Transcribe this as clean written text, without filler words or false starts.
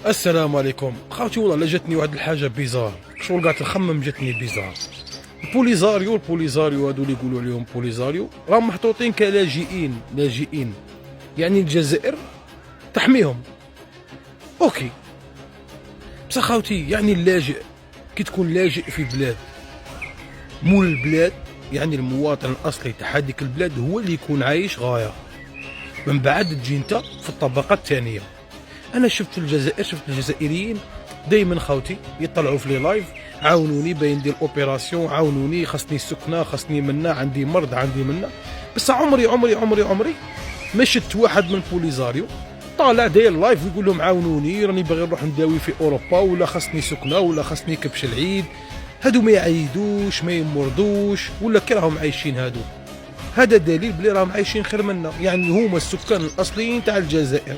السلام عليكم خاوتي. والله جاتني واحد الحاجه بيزار، شغل قاعد نخمم جاتني بيزار. البوليزاريو هادو اللي يقولوا عليهم بوليزاريو راهم محطوطين لاجئين، يعني الجزائر تحميهم. اوكي، بصح خاوتي يعني اللاجئ كي تكون لاجئ في بلاد مول البلاد، يعني المواطن الاصلي تاع هذيك البلاد هو اللي يكون عايش غايه، من بعد تجي انت في الطبقه الثانيه. انا شفت الجزائر، شفت الجزائريين دائما خاوتي يطلعوا في لي لايف، عاونوني باين ندير اوبيراسيون، عاونوني خاصني سكنه، خاصني منا، عندي مرض، عندي منا. بس عمري ما شفت واحد من بوليزاريو طالع داير لايف ويقول لهم عاونوني راني باغي نروح نداوي في اوروبا، ولا خاصني سكنه، ولا خاصني كبش العيد. هادو ما يعيدوش، ما يمرضوش، ولا كي راهم عايشين هادو. هذا دليل بلي راهم عايشين خير منا، يعني هما السكان الاصليين تاع الجزائر.